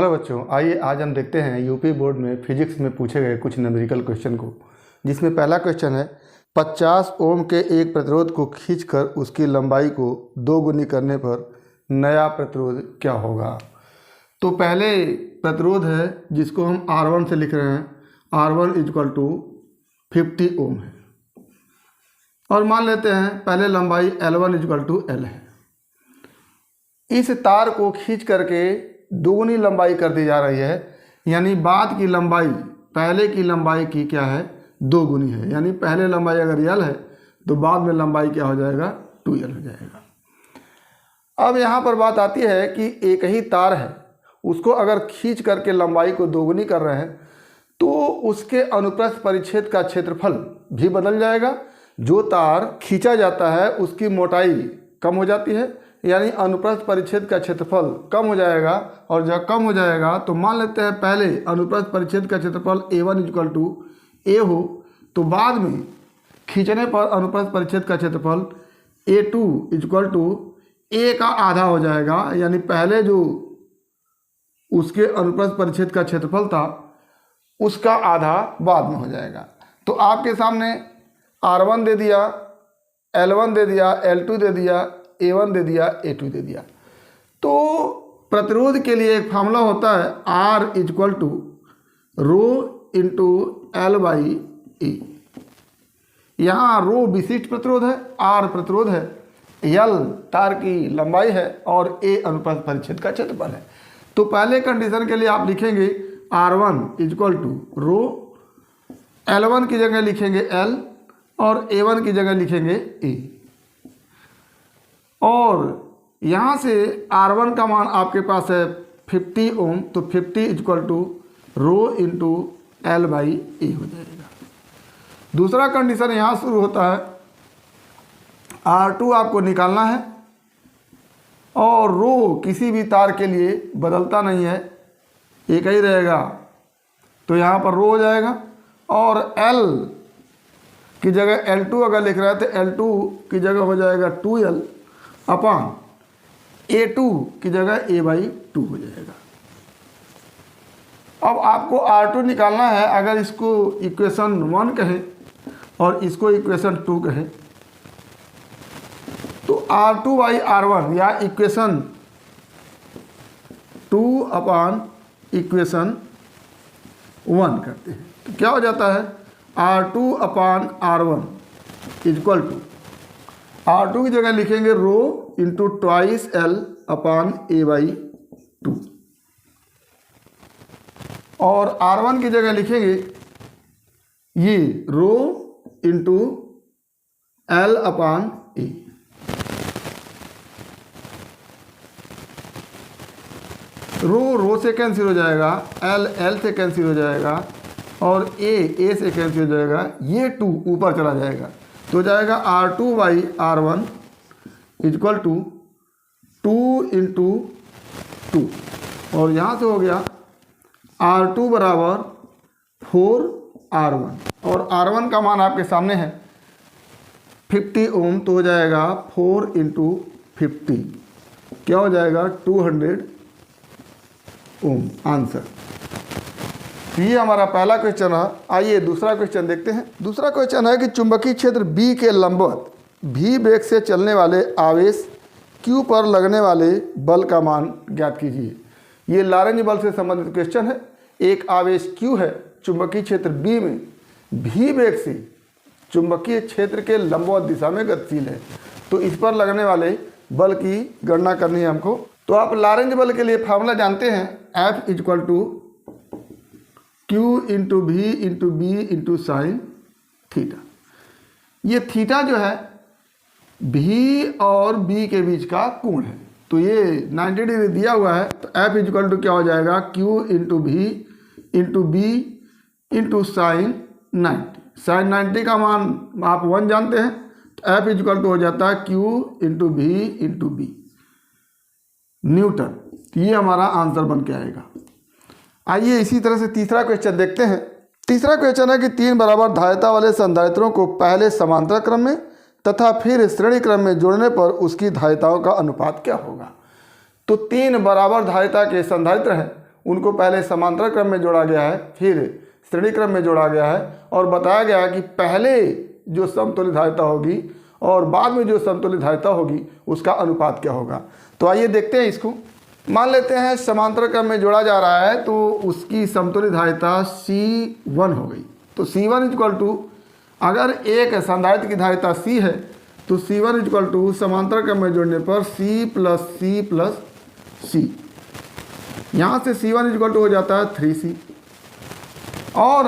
Hello बच्चों, आइए आज हम देखते हैं यूपी बोर्ड में फिजिक्स में पूछे गए कुछ न्यूमेरिकल क्वेश्चन को, जिसमें पहला क्वेश्चन है 50 ओम के एक प्रतिरोध को खींचकर उसकी लंबाई को 2 गुनी करने पर नया प्रतिरोध क्या होगा। तो पहले प्रतिरोध है जिसको हम R1 से लिख रहे हैं, R1 = 50 ओम है। और मान लेते हैं पहले लंबाई L1 = L है। इस तार को खींच करके दोगुनी लंबाई कर दी जा रही है, यानी बाद की लंबाई पहले की लंबाई की क्या है, 2 गुनी है। यानी पहले लंबाई अगर L है तो बाद में लंबाई क्या हो जाएगा, 2L हो जाएगा। अब यहाँ पर बात आती है कि एक ही तार है, उसको अगर खींच करके लंबाई को 2 गुनी कर रहे हैं तो उसके अनुप्रस्थ परिच्छेद का क्षेत्रफल भी बदल जाएगा। जो तार खींचा जाता है उसकी मोटाई कम हो जाती है, यानी अनुप्रस्थ परिच्छेद का क्षेत्रफल कम हो जाएगा। और जब कम हो जाएगा तो मान लेते हैं पहले अनुप्रस्थ परिच्छेद का क्षेत्रफल A1 = A हो, तो बाद में खींचने पर अनुप्रस्थ परिच्छेद का क्षेत्रफल A2 = A का आधा हो जाएगा। यानी पहले जो उसके अनुप्रस्थ परिच्छेद का क्षेत्रफल था उसका आधा बाद में हो जाएगा। तो आपके सामने R1 दे दिया, L1 दे दिया, L2 दे दिया, A1 दे दिया, A2 दे दिया। तो प्रतिरोध के लिए एक फार्मूला होता है R = ρ×L/E। यहाँ ρ विशिष्ट प्रतिरोध है, R प्रतिरोध है, L तार की लंबाई है और A अनुप्रस्थ परिच्छेद का क्षेत्रफल है। तो पहले कंडीशन के लिए आप लिखेंगे R1 = ρ, L1 की जगह लिखेंगे L और A1 की जगह लिखेंगे A। और यहाँ से R1 का मान आपके पास है 50 ओम, तो 50 = ρ×L/E हो जाएगा। दूसरा कंडीशन यहाँ शुरू होता है, R2 आपको निकालना है और रो किसी भी तार के लिए बदलता नहीं है, एक ही रहेगा। तो यहाँ पर रो हो जाएगा और L की जगह L2 अगर लिख रहा है तो L2 की जगह हो जाएगा 2L अपान A2 की जगह A/2 हो जाएगा। अब आपको R2 निकालना है। अगर इसको इक्वेशन 1 कहें और इसको इक्वेशन 2 कहें तो R2/R1 या इक्वेशन 2 अपान इक्वेशन 1 करते हैं तो क्या हो जाता है, R2/R1 = R2 की जगह लिखेंगे ρ×2L अपान A/2 और R1 की जगह लिखेंगे ये ρ×L अपान A। रो से कैंसिल हो जाएगा, L से कैंसिल हो जाएगा और A से कैंसिल हो जाएगा। ये 2 ऊपर चला जाएगा तो हो जाएगा R2/R1 = 2 × 2 और यहाँ से हो गया R2 = 4R1 और R1 का मान आपके सामने है 50 ओम, तो हो जाएगा 4 × 50 क्या हो जाएगा, 200 ओम आंसर। ये हमारा पहला क्वेश्चन है। आइए दूसरा क्वेश्चन देखते हैं। दूसरा क्वेश्चन है कि चुंबकीय क्षेत्र B के लंबवत v वेग से चलने वाले आवेश Q पर लगने वाले बल का मान ज्ञात कीजिए। ये लॉरेंज बल से संबंधित क्वेश्चन है। एक आवेश Q है चुंबकीय क्षेत्र B में v वेग से चुंबकीय क्षेत्र के लंबवत दिशा में गतिशील है, तो इस पर लगने वाले बल की गणना करनी है हमको। तो आप लॉरेंज बल के लिए फार्मूला जानते हैं, F = Q×V×B sin थीटा। ये थीटा जो है V और B के बीच का कोण है, तो ये 90 डिग्री दिया हुआ है। तो F = क्या हो जाएगा, Q×V×B sin 90। sin 90 का मान आप 1 जानते हैं, तो F = हो जाता है Q×V×B न्यूटन। ये हमारा आंसर बन के आएगा। आइए इसी तरह से तीसरा क्वेश्चन देखते हैं। तीसरा क्वेश्चन है कि 3 बराबर धारिता वाले संधारित्रों को पहले समांतर क्रम में तथा फिर श्रेणी क्रम में जोड़ने पर उसकी धारिताओं का अनुपात क्या होगा। तो 3 बराबर धारिता के संधारित्र हैं, उनको पहले समांतर क्रम में जोड़ा गया है, फिर श्रेणी क्रम में जोड़ा गया है और बताया गया है कि पहले जो समतुल्य धारिता होगी और बाद में जो समतुल्य धारिता होगी उसका अनुपात क्या होगा। तो आइए देखते हैं इसको। मान लेते हैं समांतर क्रम में जोड़ा जा रहा है तो उसकी समतुल्य धारिता C1 हो गई। तो C1 इक्वल टू, अगर एक संधारित्र की धारिता C है तो C1 इक्वल टू समांतर क्रम में जोड़ने पर C plus C plus C, यहाँ से C1 इक्वल टू हो जाता है 3C। और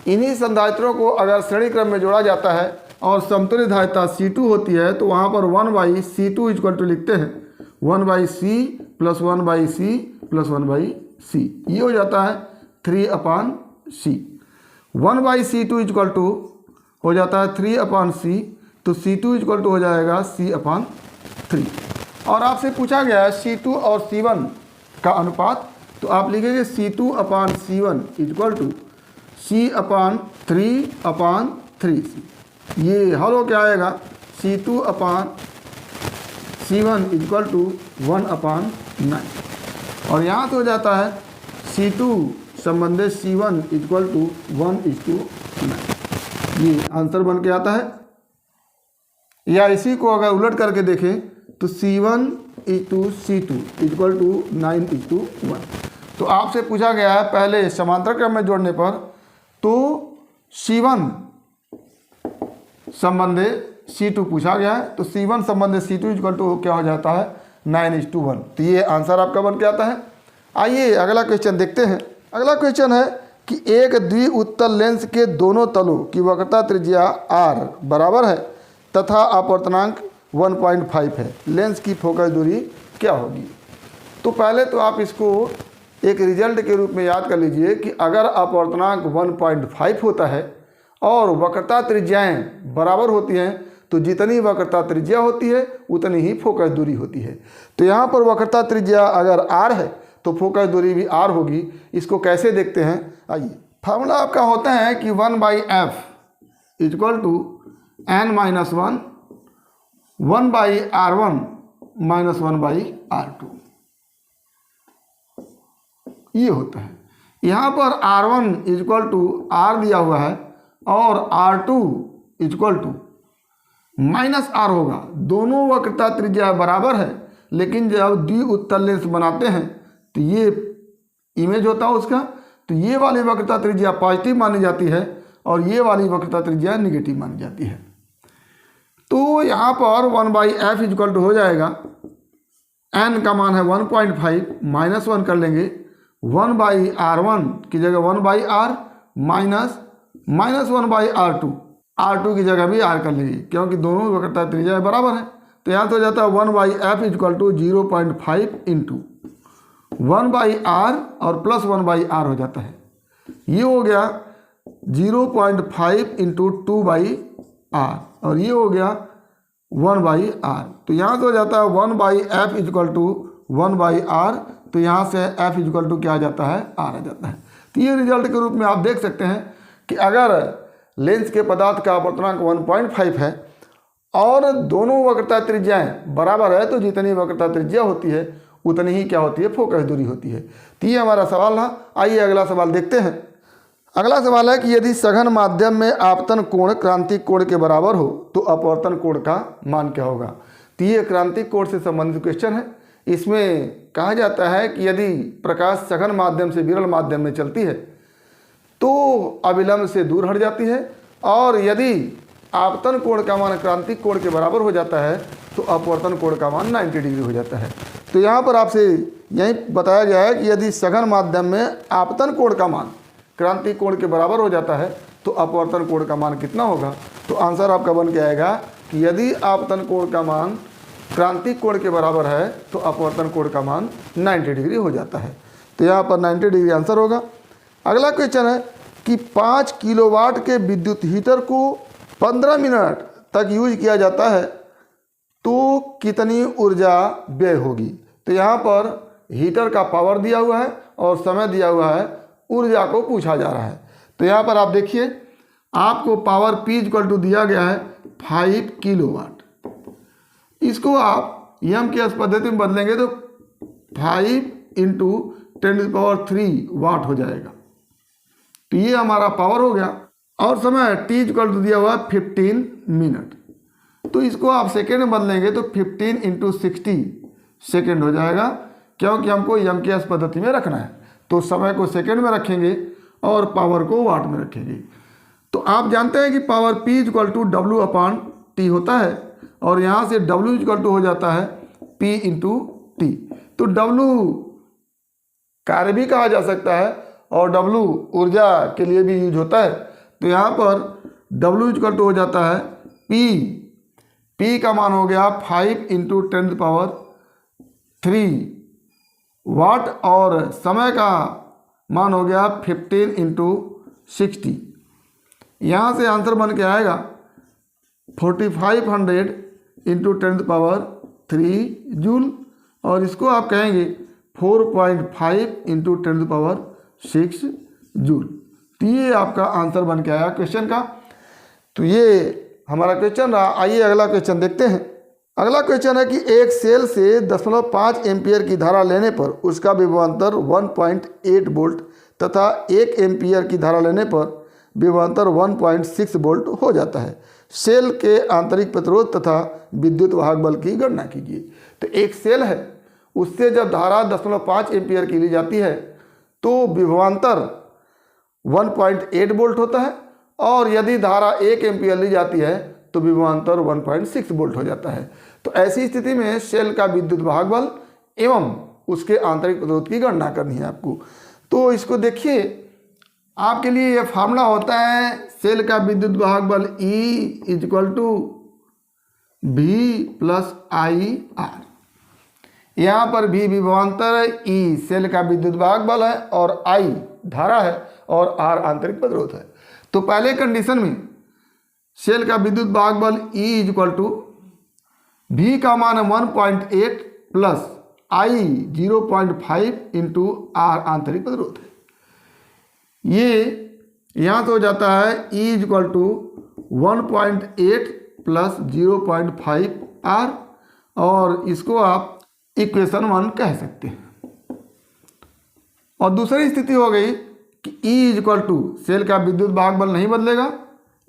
इन्हीं संधारित्रों को अगर श्रेणी क्रम में जोड़ा जाता है और समतुल्य धारिता C2 होती है तो वहाँ पर 1/C2 इक्वल टू लिखते हैं 1/C plus 1/C plus 1/C, ये हो जाता है 3/C। 1/C2 इक्वल टू हो जाता है 3/C, तो C2 इक्वल टू हो जाएगा C/3। और आपसे पूछा गया है C2 और C1 का अनुपात, तो आप लिखेंगे C2/C1 इक्वल टू C/3/3C। ये हल हो क्या आएगा, C2/C1 इक्वल टू 1/9। और यहाँ तो हो जाता है C2 संबंधित C1 इक्वल टू 1:9। ये आंसर बन के आता है। या इसी को अगर उलट करके देखें तो C1:C2 इक्वल टू 9:1। तो आपसे पूछा गया है पहले समांतर क्रम में जोड़ने पर तो C1 संबंधे C2 पूछा गया है, तो C1 संबंधे C2 इक्वल टू क्या हो जाता है 9:1। तो ये आंसर आपका बन के आता है। आइए अगला क्वेश्चन देखते हैं। अगला क्वेश्चन है कि एक द्विउत्तल लेंस के दोनों तलों की वक्रता त्रिज्या r बराबर है तथा अपवर्तनांक 1.5 है, लेंस की फोकस दूरी क्या होगी। तो पहले तो आप इसको एक रिजल्ट के रूप में याद कर लीजिए कि अगर अपवर्तनांक 1.5 होता है और वक्रता त्रिज्याएं बराबर होती हैं तो जितनी वक्रता त्रिज्या होती है उतनी ही फोकस दूरी होती है। तो यहाँ पर वक्रता त्रिज्या अगर r है तो फोकस दूरी भी r होगी। इसको कैसे देखते हैं, आइए। फार्मूला आपका होता है कि 1/f equal to n-1 1/r1 minus 1/r2, ये होता है। यहाँ पर r1 इक्वल टू r दिया हुआ है और r2 equal to minus r होगा। दोनों वक्रता त्रिज्या बराबर है, लेकिन जब द्विउत्तल लेंस बनाते हैं तो ये इमेज होता है उसका, तो ये वाली वक्रता त्रिज्या पॉजिटिव मानी जाती है और ये वाली वक्रता त्रिज्या निगेटिव मानी जाती है। तो यहाँ पर 1/f इक्वल टू हो जाएगा, n का मान है 1.5 माइनस 1 कर लेंगे, 1/r1 की जगह 1/r माइनस 1/r2, r2 की जगह भी r कर लेंगे क्योंकि दोनों वक्रता त्रिज्या बराबर है। तो यहाँ तो हो जाता है 1/f equal to 0.5 into 1/r और प्लस 1/r हो जाता है। ये हो गया 0.5 इंटू 2/r और ये हो गया 1/r। तो यहाँ से हो जाता है 1/f इक्वल टू 1/r, तो यहाँ से f इक्वल टू क्या आ जाता है, r आ जाता है। तो ये रिजल्ट के रूप में आप देख सकते हैं कि अगर लेंस के पदार्थ का अपवर्तनांक 1.5 है और दोनों वक्रता त्रिज्याएं बराबर है तो जितनी वक्रता त्रिज्या होती है उतनी ही क्या होती है, फोकस दूरी होती है। तो ये हमारा सवाल था। आइए अगला सवाल देखते हैं। अगला सवाल है कि यदि सघन माध्यम में आपतन कोण क्रांतिक कोण के बराबर हो तो अपवर्तन कोण का मान क्या होगा। तो ये क्रांतिक कोण से संबंधित क्वेश्चन है। इसमें कहा जाता है कि यदि प्रकाश सघन माध्यम से विरल माध्यम में चलती है तो अविलंब से दूर हट जाती है, और यदि आपतन कोण का मान क्रांतिक कोण के बराबर हो जाता है तो अपवर्तन कोण का मान 90 डिग्री हो जाता है। तो यहाँ पर आपसे यही बताया गया है कि यदि सघन माध्यम में आपतन कोण का मान क्रांतिक कोण के बराबर हो जाता है तो अपवर्तन कोण का मान कितना होगा। तो आंसर आपका बन के आएगा कि यदि आपतन कोण का मान क्रांतिक कोण के बराबर है तो अपवर्तन कोण का मान 90 डिग्री हो जाता है। तो यहाँ पर 90 डिग्री आंसर होगा। अगला क्वेश्चन है कि 5 किलोवाट के विद्युत हीटर को 15 मिनट तक यूज किया जाता है तो कितनी ऊर्जा व्यय होगी। तो यहाँ पर हीटर का पावर दिया हुआ है और समय दिया हुआ है, ऊर्जा को पूछा जा रहा है। तो यहाँ पर आप देखिए, आपको पावर P इक्वल टू दिया गया है 5 किलोवाट। इसको आप एम की पद्धति में बदलेंगे तो 5 इंटू 10⁻³ वाट हो जाएगा। तो ये हमारा पावर हो गया। और समय t इक्वल टू दिया हुआ है 15 मिनट, तो इसको आप सेकेंड में बदलेंगे तो 15 × 60 सेकेंड हो जाएगा, क्योंकि हमको MKS पद्धति में रखना है। तो समय को सेकेंड में रखेंगे और पावर को वाट में रखेंगे। तो आप जानते हैं कि power P equal to W/T होता है, और यहाँ से W इक्वल टू हो जाता है P × T। तो W कार्य भी कहा जा सकता है और W ऊर्जा के लिए भी यूज होता है। तो यहाँ पर W इक्वल टू हो जाता है P का मान हो गया 5 × 10⁻³ वाट, और समय का मान हो गया 15 × 60। यहाँ से आंसर बन के आएगा 4500 × 10⁻³ जूल, और इसको आप कहेंगे 4.5 × 10⁻6 जूल। तो ये आपका आंसर बन के आया क्वेश्चन का। तो ये हमारा क्वेश्चन रहा। आइए अगला क्वेश्चन देखते हैं। अगला क्वेश्चन है कि एक सेल से 0.5 एम्पियर की धारा लेने पर उसका विभवांतर 1.8 वोल्ट तथा 1 एम्पियर की धारा लेने पर विभवांतर 1.6 वोल्ट हो जाता है। सेल के आंतरिक प्रतिरोध तथा विद्युत वाहक बल की गणना कीजिए। तो एक सेल है, उससे जब धारा 0.5 एम्पियर की ली जाती है तो विभवांतर 1.8 वोल्ट होता है, और यदि धारा 1 एम्पियर ली जाती है तो विभवांतर 1.6 वोल्ट हो जाता है। तो ऐसी स्थिति में सेल का विद्युत वाहक बल एवं उसके आंतरिक प्रतिरोध की गणना करनी है आपको। तो इसको देखिए, आपके लिए यह फार्मूला होता है सेल का विद्युत वाहक बल E = V+IR। यहाँ पर V विभवांतर है, E सेल का विद्युत वाहक बल है, और I धारा है, और R आंतरिक प्रतिरोध है। तो पहले कंडीशन में सेल का विद्युत वाहक बल E = V का मान है 1.8 प्लस I 0.5 × R आंतरिक प्रतिरोध है। ये यहाँ से हो जाता है E = 1.8 प्लस 0.5 R, और इसको आप इक्वेशन 1 कह सकते हैं। और दूसरी स्थिति हो गई कि E = सेल का विद्युत वाहक बल नहीं बदलेगा,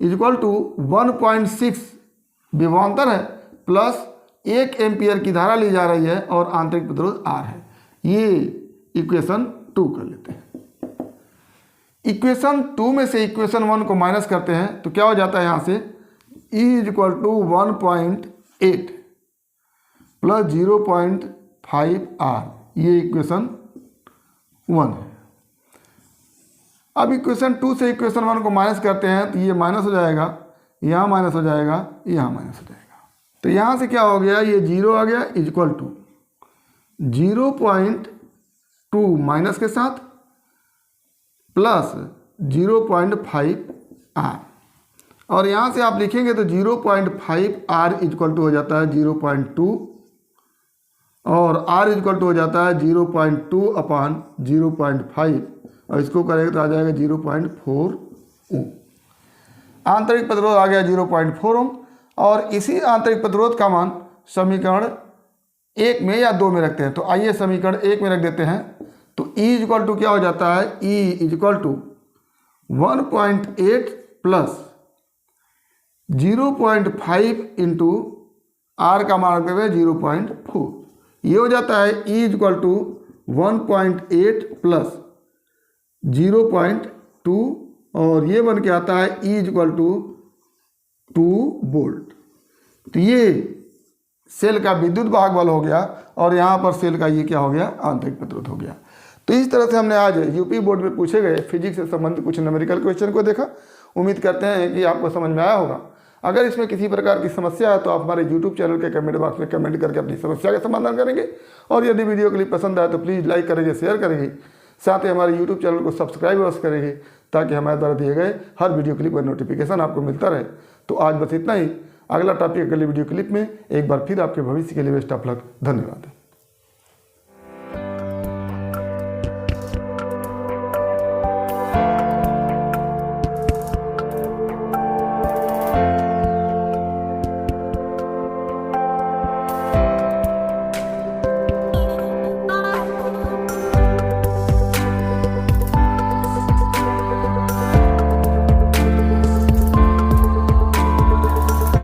= 1.6 विभवांतर है प्लस 1 एम्पियर की धारा ली जा रही है, और आंतरिक प्रतिरोध R है। ये इक्वेशन 2 कर लेते हैं। इक्वेशन 2 में से इक्वेशन 1 को माइनस करते हैं तो क्या हो जाता है, यहाँ से E = 1.8 प्लस 0.5 R, ये इक्वेशन 1 है। अब इक्वेशन 2 से इक्वेशन 1 को माइनस करते हैं तो ये माइनस हो जाएगा, यहाँ माइनस हो जाएगा, यहाँ माइनस हो जाएगा। तो यहाँ से क्या हो गया, ये 0 आ गया, इक्वल टू 0.2 माइनस के साथ प्लस 0.5 R, और यहाँ से आप लिखेंगे तो 0.5 R इक्वल टू हो जाता है 0.2, और R इक्वल टू हो जाता है 0.2/0.5, और इसको करेंगे तो आ जाएगा 0.4 ओम। आंतरिक प्रतिरोध आ गया 0.4 ओम, और इसी आंतरिक प्रतिरोध का मान समीकरण 1 में या 2 में रखते हैं। तो आइए समीकरण 1 में रख देते हैं। तो E इक्वल टू क्या हो जाता है, E equal to 1.8 plus 0.5 into R का मान रखते हुए 0.4, ये हो जाता है E इक्वल टू 1.8 प्लस 0.2, और ये बन के आता है E इक्वल टू 2 वोल्ट। तो ये सेल का विद्युत वाहक बल हो गया, और यहाँ पर सेल का ये क्या हो गया, आंतरिक प्रतिरोध हो गया। तो इस तरह से हमने आज यूपी बोर्ड में पूछे गए फिजिक्स से संबंधित कुछ न्यूमेरिकल क्वेश्चन को देखा। उम्मीद करते हैं कि आपको समझ में आया होगा। अगर इसमें किसी प्रकार की समस्या है तो आप हमारे यूट्यूब चैनल के कमेंट बॉक्स में कमेंट करके अपनी समस्या का समाधान करेंगे, और यदि वीडियो क्लिप पसंद आए तो प्लीज़ लाइक करेंगे, शेयर करेंगे, साथ ही हमारे यूट्यूब चैनल को सब्सक्राइब अवश्य करेंगे, ताकि हमारे द्वारा दिए गए हर वीडियो क्लिप का नोटिफिकेशन आपको मिलता रहे। तो आज बस इतना ही। अगला टॉपिक अगले वीडियो क्लिप में। एक बार फिर आपके भविष्य के लिए बेस्ट ऑफ लक। धन्यवाद।